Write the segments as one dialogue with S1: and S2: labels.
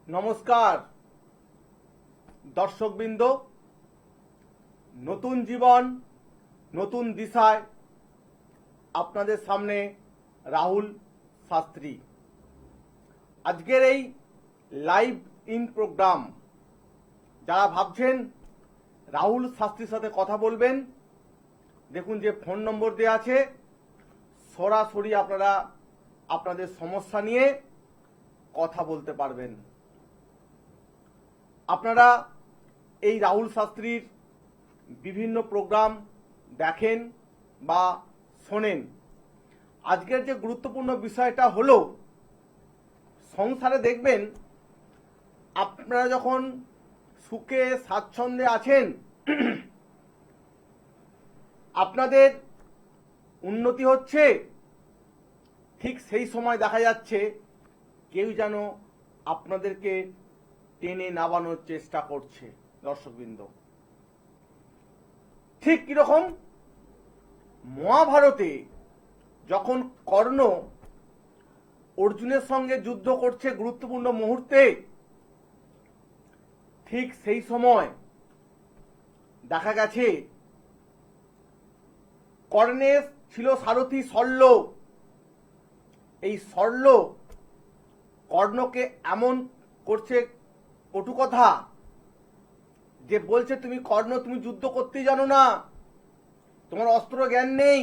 S1: নমস্কার দর্শকবৃন্দ, নতুন জীবন নতুন দিশায় আপনাদের সামনে রাহুল শাস্ত্রী। আজকের এই লাইভ ইন প্রোগ্রাম, যারা ভাবছেন রাহুল শাস্ত্রীর সাথে কথা বলবেন, দেখুন যে ফোন নম্বর দেওয়া আছে, সরাসরি আপনারা আপনাদের সমস্যা নিয়ে কথা বলতে পারবেন। আপনারা এই রাহুল শাস্ত্রীর বিভিন্ন প্রোগ্রাম দেখেন বা শোনেন। আজকের যে গুরুত্বপূর্ণ বিষয়টা হলো, সংসারে দেখবেন আপনারা যখন সুখে স্বাচ্ছন্দ্যে আছেন, আপনাদের উন্নতি হচ্ছে, ঠিক সেই সময় দেখা যাচ্ছে কেউ যেন আপনাদেরকে টেনে নামানোর চেষ্টা করছে। দর্শকবৃন্দ, ঠিক কিরকম মহাভারতে যখন কর্ণ অর্জুনের সঙ্গে যুদ্ধ করছে গুরুত্বপূর্ণ মুহূর্তে, ঠিক সেই সময় দেখা গেছে কর্ণের ছিল সারথি শল্য। এই শল্য কর্ণকে এমন করছে কটু কথা যে বলছে, তুমি কর্ণ, তুমি যুদ্ধ করতেই জানো না, তোমার অস্ত্র জ্ঞান নেই।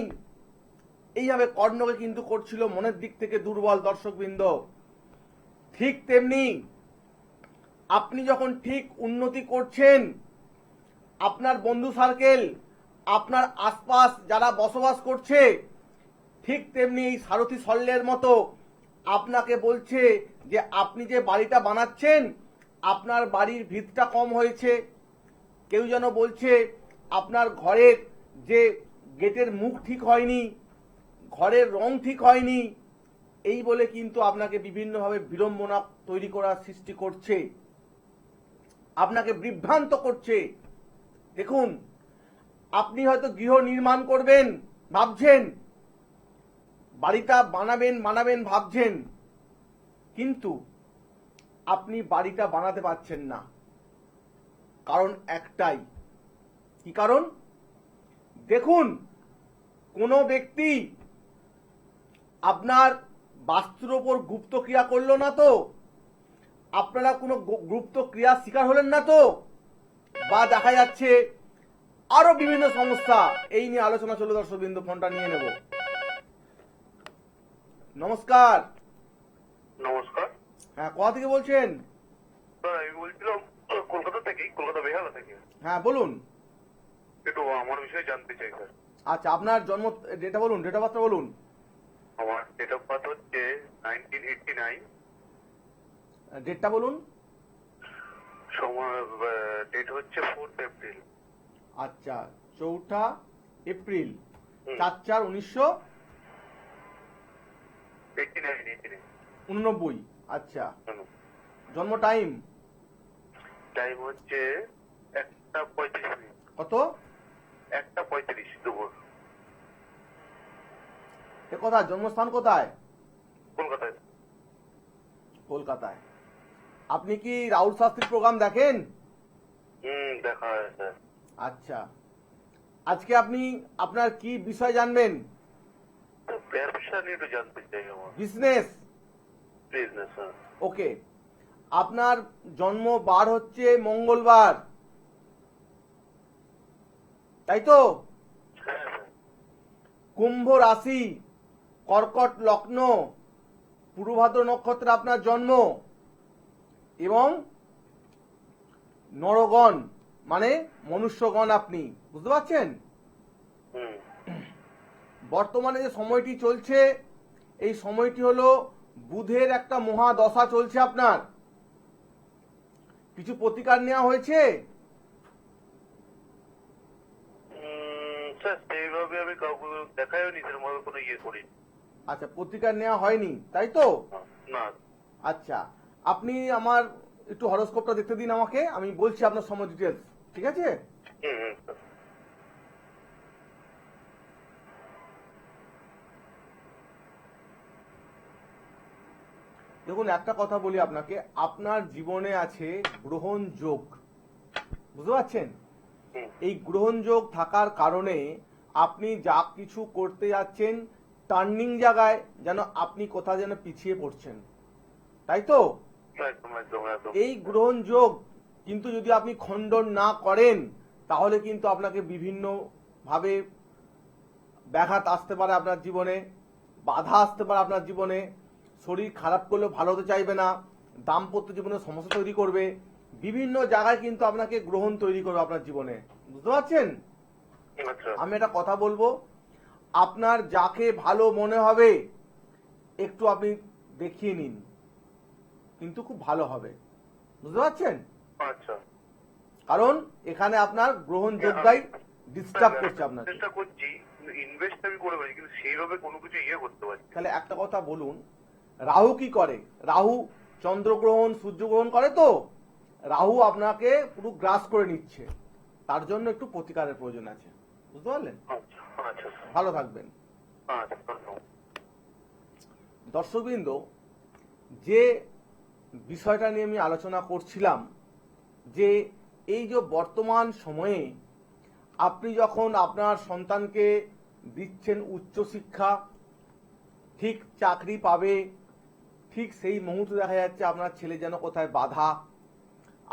S1: এইভাবে কর্ণকে কিন্তু করছিল মনের দিক থেকে দুর্বল। দর্শকবৃন্দ, ঠিক তেমনি আপনি যখন ঠিক উন্নতি করছেন, আপনার বন্ধু সার্কেল, আপনার আশপাশ যারা বসবাস করছে, ঠিক তেমনি এই সারথি শল্যের মতো আপনাকে বলছে যে আপনি যে বাড়িটা বানাচ্ছেন, আপনার বাড়ির ভিতটা কম হয়েছে। কেউ যেন বলছে আপনার ঘরের যে গেটের মুখ ঠিক হয়নি, ঘরের রং ঠিক হয়নি, এই বলে কিন্তু আপনাকে বিভিন্নভাবে বিড়ম্বনা তৈরি করার সৃষ্টি করছে, আপনাকে বিভ্রান্ত করছে। দেখুন, আপনি হয়তো গৃহ নির্মাণ করবেন ভাবছেন, বাড়িটা বানাবেন ভাবছেন, কিন্তু আপনি বাড়িটা বানাতে পারছেন না। কারণ একটাই। কি কারণ? দেখুন, কোনো ব্যক্তি আপনার বাস্তুর ওপর গুপ্ত ক্রিয়া করলো না তো? আপনারা কোনো গুপ্ত ক্রিয়ার শিকার হলেন না তো? বা দেখা যাচ্ছে আরো বিভিন্ন সমস্যা, এই নিয়ে আলোচনা চলে। দর্শকবৃন্দ, ফোনটা নিয়ে নেব। নমস্কার।
S2: নমস্কার।
S1: হ্যাঁ, কোথা থেকে বলছেন?
S2: আমি বলছিলাম কলকাতা থেকে, কলকাতা বেহালা থেকে।
S1: হ্যাঁ, বলুন।
S2: একটু আমার বিষয়ে জানতে চাই স্যার।
S1: আচ্ছা, আপনার জন্ম ডেটা বলুন, ডেট অফ বার্থটা বলুন।
S2: আমার ডেট অফ বার্থ হচ্ছে 1989।
S1: ডেটটা বলুন।
S2: সময় ডেট হচ্ছে 4 এপ্রিল।
S1: আচ্ছা, 4 এপ্রিল 4/4/1989। আচ্ছা, জন্ম টাইম?
S2: টাইম হচ্ছে 1:35।
S1: কত?
S2: 1:35 দুপুর।
S1: এ কোথায় জন্মস্থান? কোথায়?
S2: কলকাতায়।
S1: কলকাতায়। আপনি কি রাহুল শাস্ত্রীর প্রোগ্রাম দেখেন?
S2: দেখা হয় স্যার।
S1: আচ্ছা, আজকে আপনি আপনার কি বিষয় জানবেন?
S2: ব্যবসা নিয়ে একটু জানতে চাই। আমার
S1: বিজনেস?
S2: বিজনেস।
S1: ওকে, আপনার জন্ম বার হচ্ছে মঙ্গলবার, তাই তো? কুম্ভ রাশি, কর্কট লগ্ন, পূর্বভাদ্র নক্ষত্রে আপনার জন্ম, এবং নরগণ মানে মনুষ্যগণ। আপনি বুঝতে পারছেন? বর্তমানে যে সময়টি চলছে, এই সময়টি হলো বুধের একটা মহাদশা চলছে আপনার। কিছু প্রতিকার নেওয়া হয়েছে?
S2: সেইভাবে আমি কাউকে দেখাইও নি, সেরকম কোনো ইয়ে করি।
S1: আচ্ছা, প্রতিকার নেওয়া হয়নি, তাই তো?
S2: না।
S1: আচ্ছা, আপনি আমার একটু হরোস্কোপটা দেখতে দিন আমাকে, আমি বলছি আপনার সময় ডিটেলস, ঠিক আছে? দেখুন একটা কথা বলি আপনাকে, আপনার জীবনে আছে গ্রহণ যোগ, বুঝতে পারছেন?
S2: হুম।
S1: এই গ্রহণ যোগ থাকার কারণে আপনি যা কিছু করতে যাচ্ছেন টার্নিং জায়গায় যেন আপনি কোথাও যেন পিছিয়ে পড়ছেন, তাই তো?
S2: একদম একদম একদম।
S1: এই গ্রহণ যোগ কিন্তু যদি আপনি খণ্ডন না করেন তাহলে কিন্তু আপনাকে বিভিন্ন ভাবে ব্যাঘাত আসতে পারে আপনার জীবনে, বাধা আসতে পারে আপনার জীবনে, শরীর খারাপ করলেও ভালো হতে চাইবে না, দাম্পত্য জীবনে সমস্যা তৈরি করবে, বিভিন্ন জায়গায় কিন্তু আপনাকে গ্রহণ তৈরি করবে আপনার জীবনে, বুঝতে পারছেন?
S2: আচ্ছা।
S1: আমি একটা কথা বলবো, আপনার যাকে ভালো মনে হবে একটু আপনি দেখিয়ে নিন, কিন্তু খুব ভালো হবে, বুঝতে পারছেন?
S2: আচ্ছা।
S1: কারণ এখানে আপনার গ্রহণ যোগটাই ডিস্টার্ব করছে আপনাকে।
S2: চেষ্টা করছি, ইনভেস্ট আমি করে পারি, কিন্তু সেইভাবে কোনো কিছু করতে পারি।
S1: তাহলে একটা কথা বলুন, রাহু কি করে? রাহু চন্দ্রগ্রহণ সূর্যগ্রহণ করে, তো রাহু আপনাকে পুরো গ্রাস করে নিচ্ছে, তার জন্য একটু প্রতিকারের প্রয়োজন আছে, বুঝতে পারলেন?
S2: আচ্ছা আচ্ছা
S1: ভালো থাকবেন।
S2: আচ্ছা। ধন্যবাদ।
S1: দর্শকবৃন্দ, যে বিষয়টা নিয়ে আমি আলোচনা করছিলাম, যে এই যে বর্তমান সময়ে আপনি যখন আপনার সন্তানকে দিচ্ছেন উচ্চশিক্ষা, ঠিক চাকরি পাবে, ঠিক সেই মুহূর্তে দেখা যাচ্ছে আপনার ছেলে যেন কোথায় বাধা,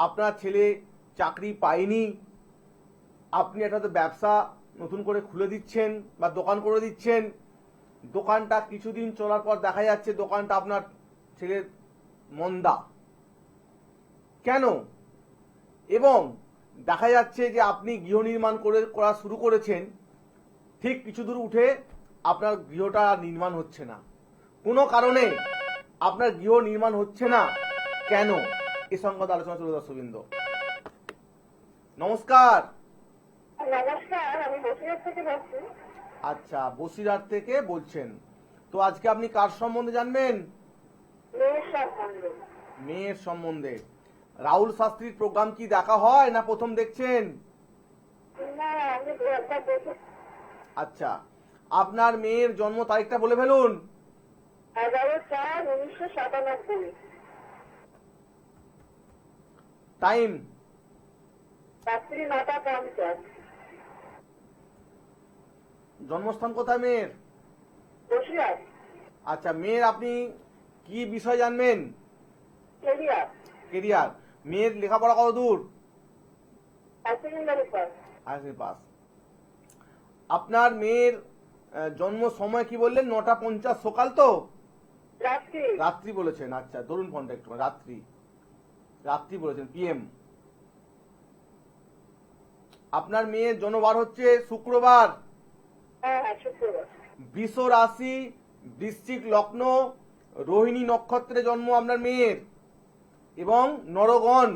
S1: আপনার ছেলে চাকরি পায়নি, আপনি একটা তো ব্যবসা নতুন করে খুলে দিচ্ছেন বা দোকান করে দিচ্ছেন, দোকানটা কিছুদিন চলার পর দেখা যাচ্ছে দোকানটা আপনার ছেলের মন্দা কেন, এবং দেখা যাচ্ছে যে আপনি গৃহ নির্মাণ করা শুরু করেছেন, ঠিক কিছু দূর উঠে আপনার গৃহটা নির্মাণ হচ্ছে না, কোনো কারণে আপনার গৃহ নির্মাণ হচ্ছে না কেন, এ সংক্রান্ত আলোচনা চলবে দর্শকবৃন্দ। নমস্কার।
S3: নমস্কার, আমি বসিরহাট থেকে বলছি।
S1: আচ্ছা, বসিরহাট থেকে বলছেন, তো আজকে আপনি কার সম্বন্ধে জানবেন?
S3: মেয়ের সম্বন্ধে।
S1: মেয়ের সম্বন্ধে। রাহুল শাস্ত্রীর প্রোগ্রাম কি দেখা হয় না প্রথম দেখছেন?
S3: না, আমি দু একবার দেখি।
S1: আচ্ছা, আপনার মেয়ের জন্ম তারিখটা বলে ফেলুন।
S3: 11/4/1997।
S1: টাইম?
S3: রাত্রি 9টা 50।
S1: জন্মস্থান কোথায় মেয়ের?
S3: বসিরহাট।
S1: আচ্ছা, মেয়ের আপনি কি বিষয় জানবেন?
S3: কেরিয়ার।
S1: কেরিয়ার। মেয়ের লেখাপড়া কত দূর?
S3: Secondary pass.
S1: Higher pass. আপনার মেয়ের জন্ম সময় কি বললেন? 9টা 50 সকাল তো?
S3: রাত্রি।
S1: রাত্রি বলেছেন। আচ্ছা, ধরুন ফোনটা একটু, রাত্রি বলেছেন, পিএম। আপনার মেয়ের জন্মবার হচ্ছে শুক্রবার,
S3: হ্যাঁ হ্যাঁ, শুক্রবার।
S1: বৃষ রাশি, বৃশ্চিক লগ্ন, রোহিণী নক্ষত্রে জন্ম আপনার মেয়ের, এবং নরগণ।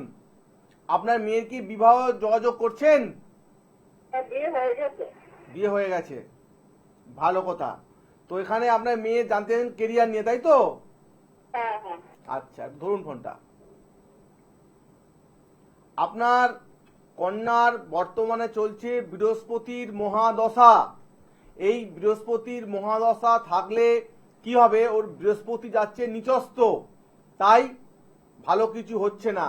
S1: আপনার মেয়ের কি বিবাহ যোগাযোগ করছেন?
S3: হ্যাঁ, বিয়ে হয়ে গেছে।
S1: বিয়ে হয়ে গেছে, ভালো কথা। তো এখানে আপনার মেয়ে জানতে চান কেরিয়ার নিয়ে, তাই তো?
S3: হ্যাঁ হ্যাঁ।
S1: আচ্ছা, ধরুন ফোনটা। আপনার কন্যার বর্তমানে চলছে বৃহস্পতির মহাদশা। এই বৃহস্পতির মহাদশা থাকলে কি হবে? ওর বৃহস্পতি যাচ্ছে নিচস্থ, তাই ভালো কিছু হচ্ছে না।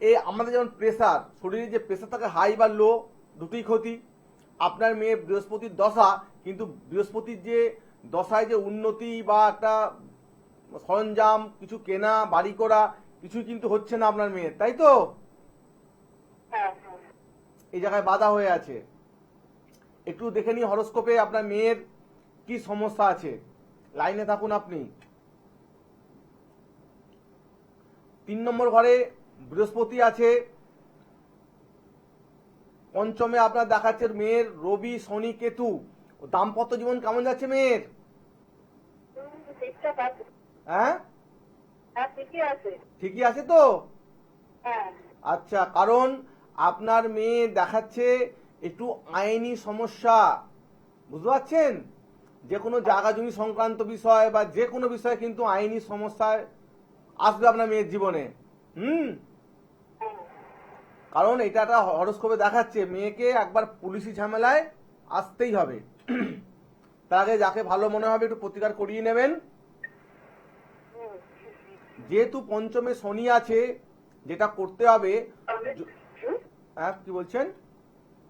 S1: এই আমাদের যেমন প্রেসার, শরীরে যে প্রেসার থাকে হাই বা লো, দুটোই ক্ষতি। আপনার মেয়ে বৃহস্পতির দশা, কিন্তু বৃহস্পতির যে দশায় যে উন্নতি বা একটা সরঞ্জাম কিছু কেনা, বাড়ি করা, কিছুই কিন্তু হচ্ছে না আপনার মেয়ের, তাই তো?
S3: হ্যাঁ হ্যাঁ।
S1: এই জায়গায় বাধা হয়ে আছে। একটু দেখে নিই হরোস্কোপে আপনার মেয়ের কি সমস্যা আছে। লাইনে থাকুন আপনি। 3 নম্বর ঘরে বৃহস্পতি আছে, পঞ্চমে আপনার দেখাচ্ছে মেয়ের রবি শনি কেতু। দাম্পত্য জীবন কেমন যাচ্ছে মেয়ের?
S3: ঠিকঠাক আছে।
S1: হ্যাঁ,
S3: হ্যাঁ, ঠিকই আছে।
S1: ঠিকই আছে তো?
S3: হ্যাঁ।
S1: আচ্ছা, কারণ আপনার মেয়ে দেখাচ্ছে একটু আইনি সমস্যা, বুঝতে পারছেন? যে কোনো জায়গা জমি সংক্রান্ত বিষয় বা যে কোনো বিষয়ে কিন্তু আইনি সমস্যায় আসবে আপনার মেয়ের জীবনে। কারণ এটা একটা হরোস্কোপে দেখাচ্ছে মেয়েকে একবার পুলিশি ঝামেলায় আসতেই হবে। তার আগে যাকে ভালো মনে হবে একটু প্রতিকার করিয়ে নেবেন। যেহেতু পঞ্চমে শনি আছে, যেটা করতে হবে, হ্যাঁ কি বলছেন?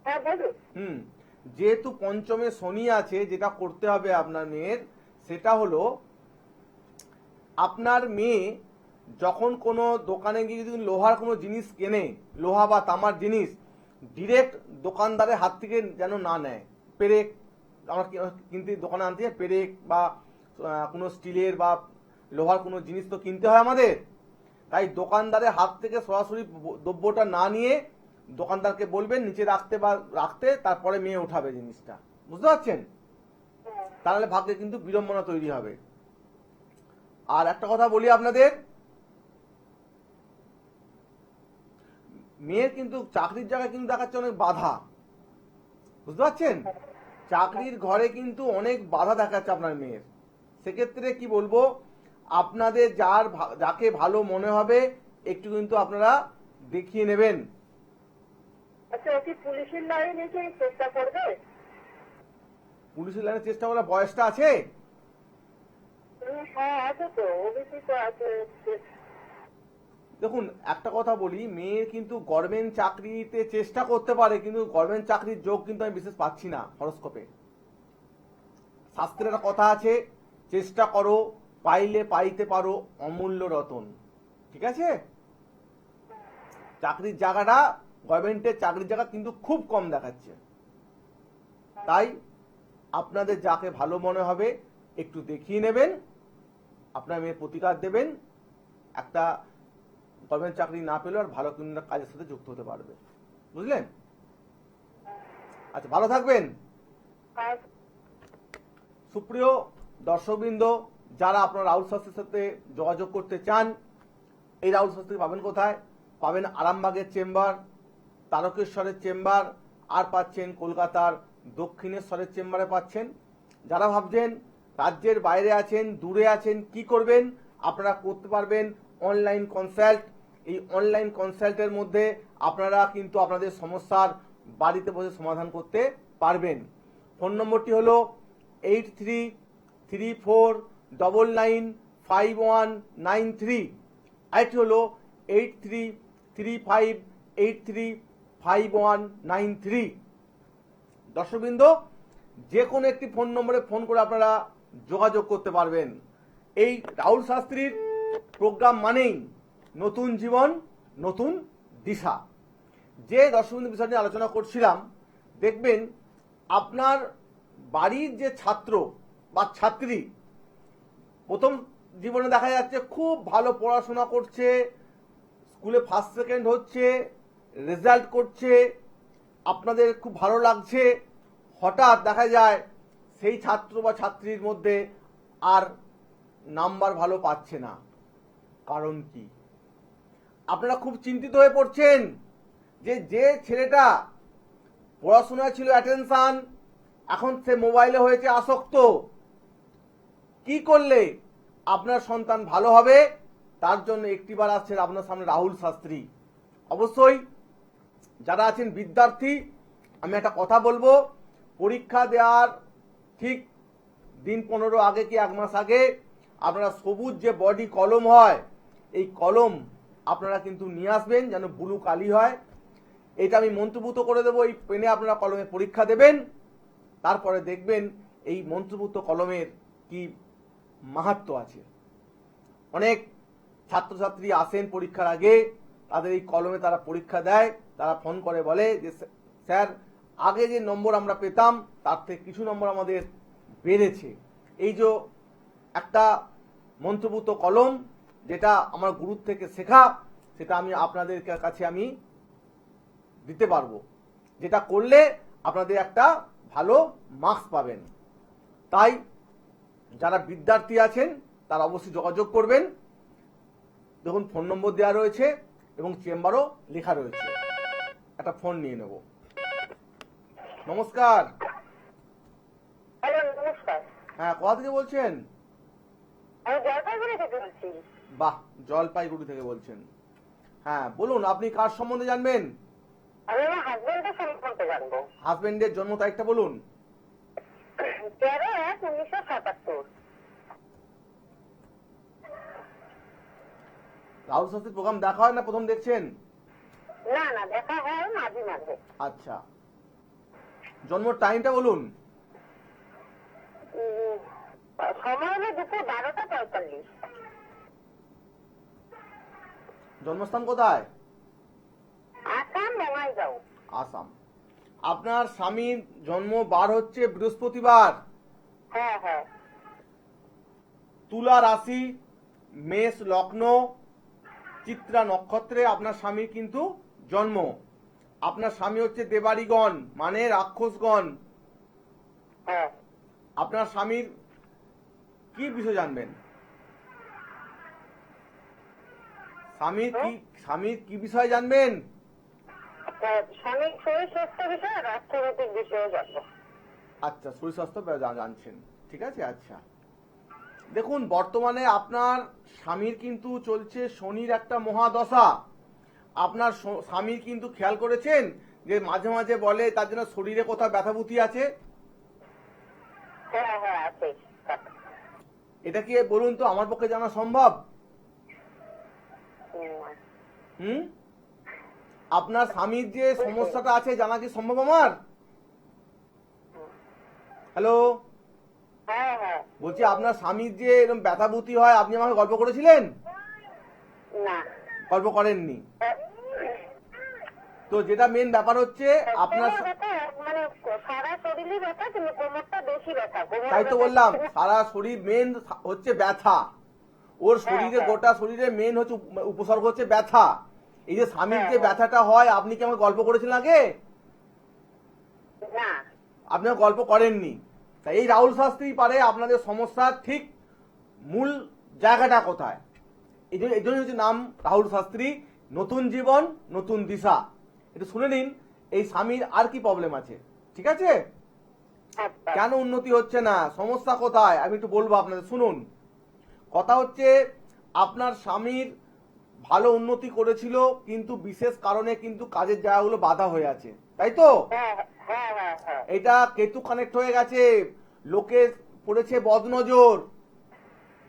S3: হ্যাঁ বলুন।
S1: যেহেতু পঞ্চমে শনি আছে, যেটা করতে হবে আপনার মেয়ের, সেটা হলো আপনার মেয়ে যখন কোনো দোকানে গিয়ে যদি লোহার কোনো জিনিস কেনে, লোহা বা তামার জিনিস, ডিরেক্ট দোকানদারের হাত থেকে যেন না নেয়। পেরেক আমরা কিনতে দোকানে আনতে যাই, পেরেক বা কোনো স্টিলের বা লোহার কোনো জিনিস তো কিনতে হয় আমাদের, তাই দোকানদারের হাত থেকে সরাসরি দ্রব্যটা না নিয়ে দোকানদারকে বলবেন নিচে রাখতে বা রাখতে, তারপরে মেয়ে উঠাবে জিনিসটা। বুঝতে পারছেন? তাহলে ভাগ্যে কিন্তু বিড়ম্বনা তৈরি হবে। আর একটা কথা বলি আপনাদের, মেয়ের কিন্তু চাকরির জায়গায় কিন্তু দেখাচ্ছে অনেক বাধা। বুঝতে পারছেন? চাকরির ঘরে কিন্তু অনেক বাধা দেখাচ্ছে আপনার মেয়ের। সেক্ষেত্রে কি বলবো, আপনাদের যাকে ভালো মনে হবে একটু কিন্তু আপনারা দেখিয়ে নেবেন।
S3: আচ্ছা, ও কি পুলিশের লাইনে কি চেষ্টা করবে?
S1: পুলিশের লাইনের চেষ্টা করার বয়সটা আছে?
S3: হ্যাঁ আছে তো, ওবিসি তো আছে।
S1: দেখুন একটা কথা বলি, মেয়ে কিন্তু গভর্নমেন্ট চাকরিতে চেষ্টা করতে পারে, কিন্তু গভর্নমেন্ট চাকরির যোগ কিন্তু আমি বিশেষ পাচ্ছি না হরস্কোপে। শাস্ত্রের একটা কথা আছে, চেষ্টা করো পাইলে পাইতে পারো অমূল্য রতন। ঠিক আছে? চাকরির জায়গাটা, গভর্নমেন্টের চাকরির জায়গা কিন্তু খুব কম দেখাচ্ছে। তাই আপনাদের যাকে ভালো মনে হবে একটু দেখিয়ে নেবেন, আপনার মেয়ে প্রতিকার দেবেন, একটা গভর্নমেন্ট চাকরি না পেলেও আর ভালো কোনো কাজের সাথে যুক্ত হতে পারবে। বুঝলেন? আচ্ছা, ভালো থাকবেন।
S3: আর
S1: সুপ্রিয় দর্শকবৃন্দ, যারা আপনার রাহুল শাস্ত্রীর সাথে যোগাযোগ করতে চান, এই রাহুল শাস্ত্রী পাবেন কোথায়? পাবেন আরামবাগের চেম্বার, তারকেশ্বরের চেম্বার, আর পাচ্ছেন কলকাতার দক্ষিণেশ্বরের চেম্বারে পাচ্ছেন। যারা ভাবছেন রাজ্যের বাইরে আছেন, দূরে আছেন, কি করবেন, আপনারা করতে পারবেন অনলাইন কনসাল্ট। এই অনলাইন কনসাল্টের মধ্যে আপনারা কিন্তু আপনাদের সমস্যার বাড়িতে বসে সমাধান করতে পারবেন। ফোন নম্বরটি হলো 8334995193, আরেকটি হলো 8335835193। দর্শকবৃন্দ, যে কোনো একটি ফোন নম্বরে ফোন করে আপনারা যোগাযোগ করতে পারবেন। এই রাহুল শাস্ত্রীর প্রোগ্রাম মানেই নতুন জীবন, নতুন দিশা। যে দর্শকবৃন্দ বিষয় নিয়ে আলোচনা করছিলাম, দেখবেন আপনার বাড়ির যে ছাত্র বা ছাত্রী প্রথম জীবনে দেখা যাচ্ছে খুব ভালো পড়াশোনা করছে, স্কুলে ফার্স্ট সেকেন্ড হচ্ছে, রেজাল্ট করছে, আপনাদের খুব ভালো লাগছে, হঠাৎ দেখা যায় সেই ছাত্র বা ছাত্রীর মধ্যে আর নাম্বার ভালো পাচ্ছে না। কারণ কি? আপনারা খুব চিন্তিত হয়ে পড়ছেন যে ছেলেটা পড়াশোনায় ছিল অ্যাটেনশন, এখন সে মোবাইলে হয়েছে আসক্ত। কি করলে আপনার সন্তান ভালো হবে, তার জন্য একটিবার আসছে আপনার সামনে রাহুল শাস্ত্রী। অবশ্যই যারা আছেন বিদ্যার্থী, আমি একটা কথা বলবো, পরীক্ষা দেওয়ার ঠিক দিন 15 আগে কি 1 মাস আগে আপনারা সবুজ যে বডি কলম হয়, এই কলম আপনারা কিন্তু নিয়ে আসবেন, যেন ব্লু কালি হয়। এটা আমি মন্ত্রভূত করে দেবো, এই পেনে আপনারা কলমে পরীক্ষা দেবেন, তারপরে দেখবেন এই মন্ত্রভূত কলমের কি মাহাত্ম্য আছে। অনেক ছাত্রছাত্রী আসেন পরীক্ষার আগে, তাদের এই কলমে তারা পরীক্ষা দেয়, তারা ফোন করে বলে যে স্যার আগে যে নম্বর আমরা পেতাম তার থেকে কিছু নম্বর আমাদের বেড়েছে। এই যে একটা মন্ত্রভূত কলম, যেটা আমার গুরুর থেকে শেখা, সেটা আমি আপনাদের কাছে আমি দিতে পারবো, যেটা করলে আপনাদের একটা ভালো মার্কস পাবেন। তাই যারা বিদ্যার্থী আছেন তারা অবশ্যই যোগাযোগ করবেন। দেখুন ফোন নম্বর দেওয়া রয়েছে এবং চেম্বারও লেখা রয়েছে। একটা ফোন নিয়ে নেব। নমস্কার।
S3: হ্যালো, নমস্কার।
S1: হ্যাঁ, কোথা থেকে বলছেন?
S3: আমি জলপাইগুড়ি থেকে বলছি।
S1: বাহ, জলপাইগুড়ি থেকে বলছেন। হ্যাঁ বলুন, আপনি কার সম্বন্ধে জানবেন?
S3: আমি আমার হাজবেন্ডের সম্পর্কে জানবো।
S1: হাজবেন্ডের জন্ম তারিখটা বলুন।
S3: 13/1/1977।
S1: রাহুল শাস্ত্রীর প্রোগ্রাম দেখা হয় না, প্রথম দেখছেন?
S3: না না, দেখা হয় মাঝে মাঝে।
S1: আচ্ছা, জন্ম টাইমটা বলুন।
S3: উম, সময় হলো দুপুর 12টা 45।
S1: জন্মস্থান কোথায়?
S3: আসাম, বঙ্গাইগাঁও।
S1: আসাম। আপনার স্বামীর জন্ম বার হচ্ছে বৃহস্পতিবার,
S3: হ্যাঁ হ্যাঁ।
S1: তুলা রাশি, মেষ লগ্ন, চিত্রা নক্ষত্রে আপনার স্বামীর কিন্তু জন্ম। আপনার স্বামী হচ্ছে দেবাড়িগণ, মানে রাক্ষসগণ।
S3: হ্যাঁ,
S1: আপনার স্বামীর কি বিষয় জানবেন? স্বামীর কি বিষয় জানবেন?
S3: স্বামীর শরীর স্বাস্থ্য বিষয়ে আর অর্থনৈতিক বিষয়ে জানবো।
S1: আচ্ছা, শরীর স্বাস্থ্য জানছেন, ঠিক আছে। আচ্ছা, দেখুন বর্তমানে আপনার স্বামীর কিন্তু চলছে শনির একটা মহাদশা। আপনার স্বামীর কিন্তু খেয়াল করেছেন যে মাঝে মাঝে বলে তার জন্য শরীরে কোথাও ব্যথাভূতি আছে?
S3: হ্যাঁ হ্যাঁ, আছে।
S1: এটা কি বলুন তো আমার পক্ষে জানা সম্ভব? হুম, আপনার স্বামীর যে সমস্যাটা আছে জানা কি সম্ভব আমার? হ্যালো,
S3: হ্যাঁ হ্যাঁ।
S1: বলছি আপনার স্বামীর যে এরকম ব্যথাভূতি হয়, আপনি আমাকে গল্প করেছিলেন?
S3: না।
S1: গল্প করেননি। তো যেটা মেন ব্যাপার হচ্ছে আপনার,
S3: মানে সারা শরীরে ব্যথা, কিন্তু কোমরটা বেশি ব্যথা।
S1: তাই তো বললাম সারা শরীর মেন হচ্ছে ব্যথা। ওর শরীরে গোটা শরীরে মেন হচ্ছে উপসর্গ হচ্ছে ব্যথা। এই যে স্বামীর যে ব্যথাটা হয়, আপনি কি আমাকে গল্প করেছিলেন আগে?
S3: না।
S1: আপনি গল্প করেননি। তাই এই রাহুল শাস্ত্রী পারে আপনাদের সমস্যার ঠিক মূল জায়গাটা কোথায়। এই জন্য হচ্ছে নাম রাহুল শাস্ত্রী, নতুন জীবন নতুন দিশা। একটু শুনে নিন এই স্বামীর আর কি প্রবলেম আছে, ঠিক আছে?
S3: আচ্ছা।
S1: কেন উন্নতি হচ্ছে না, সমস্যা কোথায়, আমি একটু বলবো আপনাদের, শুনুন। কথা হচ্ছে আপনার স্বামীর ভালো উন্নতি করেছিল, কিন্তু বিশেষ কারণে কিন্তু কাজের জায়গাগুলো বাধা হয়ে আছে, তাই তো?
S3: হ্যাঁ হ্যাঁ হ্যাঁ হ্যাঁ।
S1: এটা কেতু কানেক্ট হয়ে গেছে, লোকে পড়েছে বদনজর,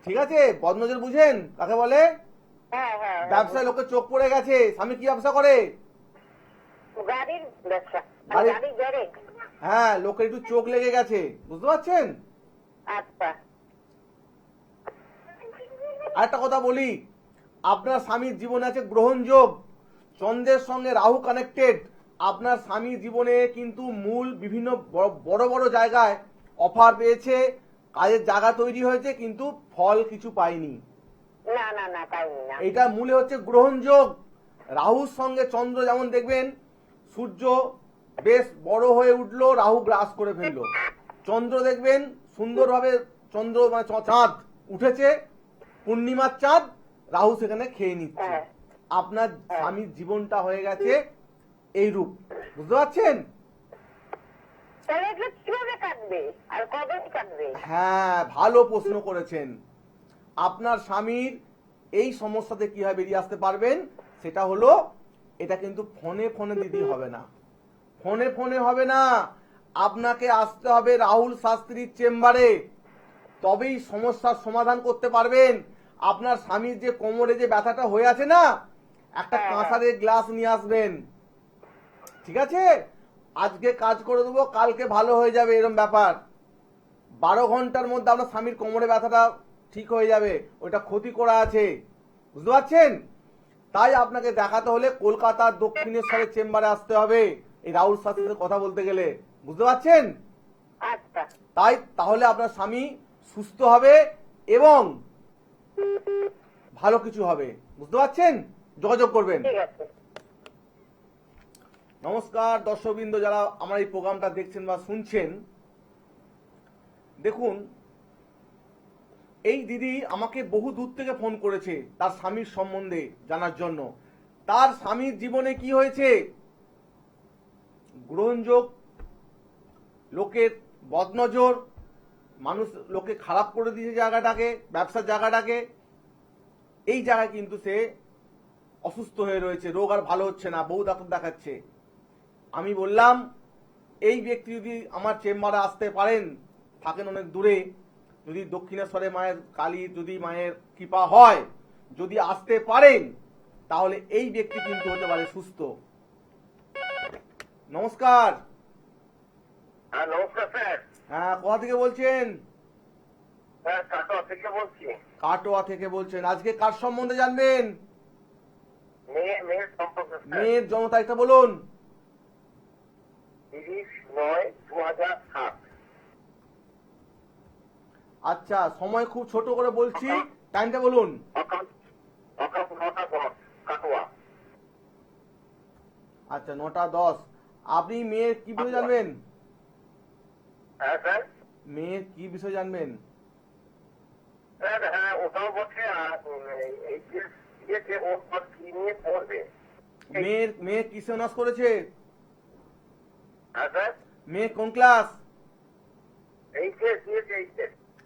S1: ঠিক আছে? বদনজর বুঝেন কাকে বলে?
S3: হ্যাঁ হ্যাঁ।
S1: ব্যবসায় লোকের চোখ পড়ে গেছে। স্বামী কি ব্যবসা করে?
S3: গাড়ির ব্যবসা।
S1: গাড়ির-
S3: গাড়ির গ্যারেজ।
S1: হ্যাঁ, লোকের একটু চোখ লেগে গেছে, বুঝতে পারছেন?
S3: আচ্ছা।
S1: আরেকটা কথা বলি, আপনার স্বামীর জীবনে আছে গ্রহণ যোগ, চন্দ্রের সঙ্গে রাহু কানেক্টেড। আপনার স্বামীর জীবনে কিন্তু মূল বিভিন্ন বড় বড় জায়গায় অফার পেয়েছে, কাজের জায়গা তৈরি হয়েছে, কিন্তু ফল কিছু পায়নি।
S3: না না না, পাইনি না।
S1: এটা মূলে হচ্ছে গ্রহণ যোগ। রাহুর সঙ্গে চন্দ্র, যেমন দেখবেন সূর্য বেশ বড় হয়ে উঠলো, রাহু গ্রাস করে ফেললো। চন্দ্র দেখবেন সুন্দরভাবে, চন্দ্র মানে চাঁদ উঠেছে, পূর্ণিমার চাঁদ, রাহু সেখানে খেয়ে নিচ্ছে।
S3: হ্যাঁ।
S1: আপনার স্বামীর জীবনটা হয়ে গেছে এই রূপ, বুঝতে পারছেন?
S3: তাহলে এগুলো কিভাবে কাটবে আর কবে কাটবে?
S1: হ্যাঁ, ভালো প্রশ্ন করেছেন। আপনার স্বামীর এই সমস্যাতে কিভাবে বেরিয়ে আসতে পারবেন, সেটা হলো, এটা কিন্তু ফোনে ফোনে দিদি হবে না, ফোনে ফোনে হবে না। আপনাকে আসতে হবে রাহুল শাস্ত্রীর চেম্বারে, তবেই সমস্যার সমাধান করতে পারবেন। আপনার স্বামীর যে কোমরে যে ব্যথাটা হয়ে আছে না, একটা কাঁসারের গ্লাস নিয়ে আসবেন, ঠিক আছে? আজকে কাজ করে দেবো, কালকে ভালো হয়ে যাবে, এরকম ব্যাপার। 12 ঘন্টার মধ্যে আপনার স্বামীর কোমরে ব্যথাটা ঠিক হয়ে যাবে, ওইটা ক্ষতি করা আছে, বুঝতে পারছেন? তাই আপনাকে দেখাতে হলে কলকাতার দক্ষিণেশ্বরের চেম্বারে আসতে হবে এই রাহুল শাস্ত্রীর কথা বলতে গেলে, বুঝতে পারছেন?
S3: আচ্ছা।
S1: তাহলে আপনার স্বামী সুস্থ হবে এবং ভালো কিছু হবে, বুঝতে পারছেন? যোগাযোগ করবেন।
S3: ঠিক আছে।
S1: নমস্কার দর্শকবৃন্দ, যারা আমার এই প্রোগ্রামটা দেখছেন বা শুনছেন, দেখুন এই দিদি আমাকে বহু দূর থেকে ফোন করেছে তার স্বামীর সম্বন্ধে জানার জন্য। তার স্বামীর জীবনে কি হয়েছে, গ্রহণযোগ, লোকের বদনজর, মানুষ লোকে খারাপ করে দিয়েছে জায়গাটাকে, ব্যবসার জায়গাটাকে। এই জায়গায় কিন্তু সে অসুস্থ হয়ে রয়েছে, রোগ আর ভালো হচ্ছে না, বহু ডাক্তার দেখাচ্ছে। আমি বললাম এই ব্যক্তি যদি আমার চেম্বারে আসতে পারেন, থাকেন অনেক দূরে, যদি দক্ষিণেশ্বরে মায়ের কালী যদি মায়ের কৃপা হয়, যদি আসতে পারেন তাহলে এই ব্যক্তি কিন্তু হতে পারে সুস্থ। নমস্কার।
S2: হ্যাঁ নমস্কার স্যার।
S1: হ্যাঁ, কোথা থেকে বলছেন?
S2: স্যার কাটোয়া থেকে বলছি।
S1: কাটোয়া থেকে বলছেন। আজকে কার সম্বন্ধে জানবেন?
S2: মেয়ের সম্পর্কে স্যার।
S1: মেয়ের জন্ম তারিখটা বলুন।
S2: 30/9/2007।
S1: আচ্ছা, সময় খুব ছোট করে বলছি, টাইমটা বলুন।
S2: সকাল 9টা 10 কাটোয়া।
S1: আচ্ছা, 9টা 10। আপনি মেয়ের কি বিষয় জানবেন?
S2: হ্যাঁ স্যার।
S1: মেয়ের কি বিষয় জানবেন?
S2: স্যার হ্যাঁ ওটাও বলছে আর এই যে ওর পর কি নিয়ে পড়বে।
S1: মেয়ে কিসে অনার্স করেছে?
S2: হ্যাঁ স্যার।
S1: মেয়ে কোন ক্লাস?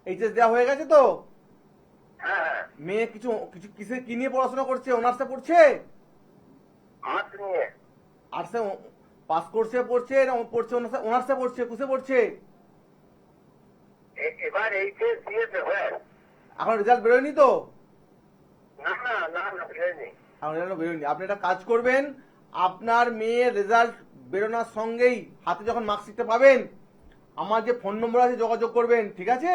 S1: এইচএস দেওয়া হয়ে গেছে তো?
S2: হ্যাঁ
S1: মেয়ে কিছু কিছু কিসে কি নিয়ে পড়াশোনা করছে? অনার্সে পড়ছে?
S2: আর্টস নিয়ে।
S1: আর্টসে পাস কোর্সে পড়ছে না পড়ছে অনার্সে পড়ছে? কুসে পড়ছে?
S2: এবার এইচএস দিয়েছে স্যার।
S1: এখন রেজাল্ট বেরোয়নি তো?
S2: না বেরোয়নি।
S1: এখন রেজাল্ট বেরোয়নি। আপনি একটা কাজ করবেন, আপনার মেয়ের রেজাল্ট বেরোনোর সঙ্গেই হাতে যখন মার্কশিটটা পাবেন আমার যে ফোন নম্বর আছে যোগাযোগ করবেন, ঠিক আছে?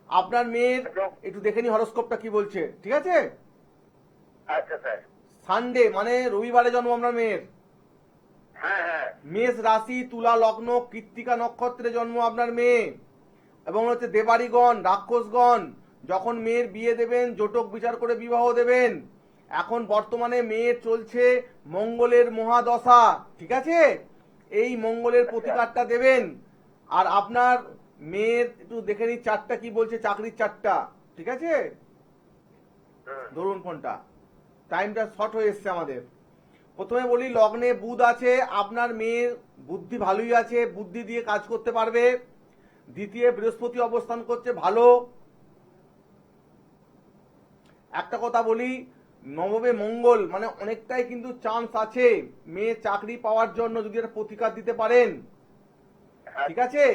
S1: আপনার মেয়ের একটু দেখে নি হরোস্কোপটা কি বলছে, ঠিক আছে?
S2: আচ্ছা স্যার।
S1: সানডে মানে রবিবারে জন্ম আপনার মেয়ের।
S2: হ্যাঁ
S1: মেষ রাশি, তুলা লগ্ন, কৃত্তিকা নক্ষত্রে জন্ম আপনার মেয়ে। এবং হচ্ছে দেবাড়িগণ, রাক্ষসগণ যখন মেয়ের বিয়ে দেবেন জটক বিচার করে বিবাহ দেবেন। এখন বর্তমানে মেয়ের চলছে মঙ্গলের মহাদশা, ঠিক আছে? এই মঙ্গলের প্রতিকারটা দেবেন। আর আপনার মেয়ের একটু দেখে নি চারটা কি বলছে, চাকরির চারটা, ঠিক আছে? ধরুন ফোনটা, টাইমটা শর্ট হয়ে এসছে আমাদের। প্রথমে বলি লগ্নে বুধ আছে, আপনার মেয়ের বুদ্ধি ভালোই আছে, বুদ্ধি দিয়ে কাজ করতে পারবে। দ্বিতীয় বৃহস্পতি অবস্থান করছে ভালো। একটা কথা বলি, নবমে মঙ্গল মানে অনেকটাই কিন্তু চান্স আছে মেয়ে চাকরি পাওয়ার জন্য যদি একটা প্রতিকার দিতে পারেন, ঠিক আছে?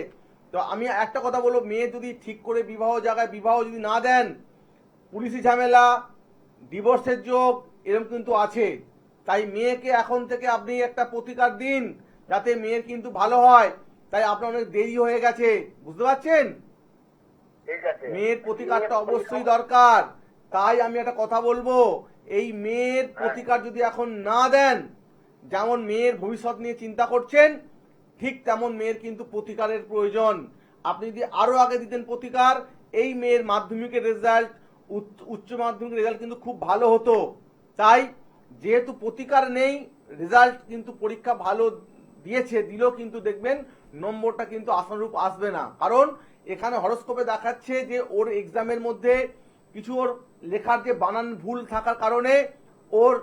S1: তো আমি একটা কথা বলবো, মেয়ে যদি ঠিক করে বিবাহ জায়গায় বিবাহ যদি না দেন, পুলিশি ঝামেলা, ডিভোর্সের যোগ এরকম কিন্তু আছে। তাই মেয়েকে এখন থেকে আপনি একটা প্রতিকার দিন যাতে মেয়ের কিন্তু ভালো হয়। তাই আপনার অনেক দেরি হয়ে গেছে, বুঝতে পারছেন?
S2: ঠিক আছে।
S1: মেয়ের প্রতিকারটা অবশ্যই দরকার। তাই আমি একটা কথা বলবো, এই মেয়ের প্রতিকার যদি এখন না দেন, যেমন মেয়ের ভবিষ্যৎ নিয়ে চিন্তা করছেন ঠিক তেমন মেয়ের কিন্তু প্রতিকারের প্রয়োজন। আপনি যদি আরো আগে দিতেন প্রতিকার, এই মেয়ের মাধ্যমিকের রেজাল্ট, উচ্চ মাধ্যমিকের রেজাল্ট কিন্তু খুব ভালো হতো। তাই যেহেতু প্রতিকার নেই, রেজাল্ট কিন্তু পরীক্ষা ভালো দিলেও কিন্তু দেখবেন নম্বরটা কিন্তু আশানুরূপ আসবে না। কারণ এখানে হরোস্কোপে দেখাচ্ছে যে ওর এক্সামের মধ্যে কিছু ওর লেখার যে বানান ভুল থাকার কারণে ওর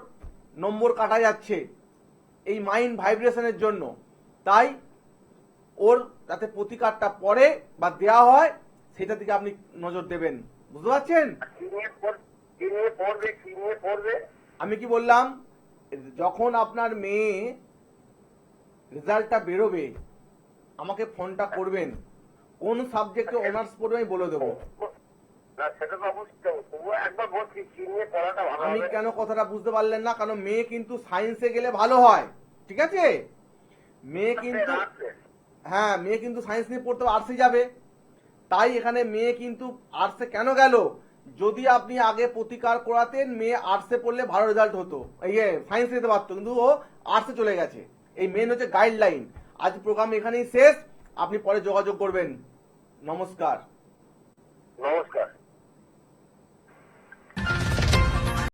S1: নম্বর কাটা যাচ্ছে এই মাইন্ড ভাইব্রেশনের জন্য। তাই ওর যাতে প্রতিকারটা পড়ে বা দেয়া হয় সেটা দিকে আপনি নজর দেবেন, বুঝতে পারছেন?
S2: কি নিয়ে পড়বে?
S1: আমি কি বললাম, যখন আপনার মেয়ে রেজাল্টটা বেরোবে আমাকে ফোনটা করবেন, কোন সাবজেক্টে অনার্স পড়বে আমি বলে দেবো।
S2: না সেটা তো অবশ্যই, তবুও একবার বলছি কি নিয়ে পড়াটা ভালো
S1: আমি
S2: হবে।
S1: কেন কথাটা বুঝতে পারলেন না? কারণ মেয়ে কিন্তু সায়েন্সে গেলে ভালো হয়, ঠিক আছে? মেয়ে কিন্তু হ্যাঁ, মেয়ে কিন্তু সায়েন্স নিয়ে পড়তে আর্টসে যাবে। তাই এখানে মেয়ে কিন্তু আর্টসে কেন গেল, যদি আপনি আগে প্রতিকার করাতেন মেয়ে আর্টসে পড়লে ভালো রেজাল্ট হতো, এই সায়েন্স নিতে পারতো, কিন্তু ও আর্টসে চলে গেছে। এই মেন হচ্ছে গাইডলাইন। আজ প্রোগ্রাম এখানেই শেষ, আপনি পরে যোগাযোগ করবেন। নমস্কার।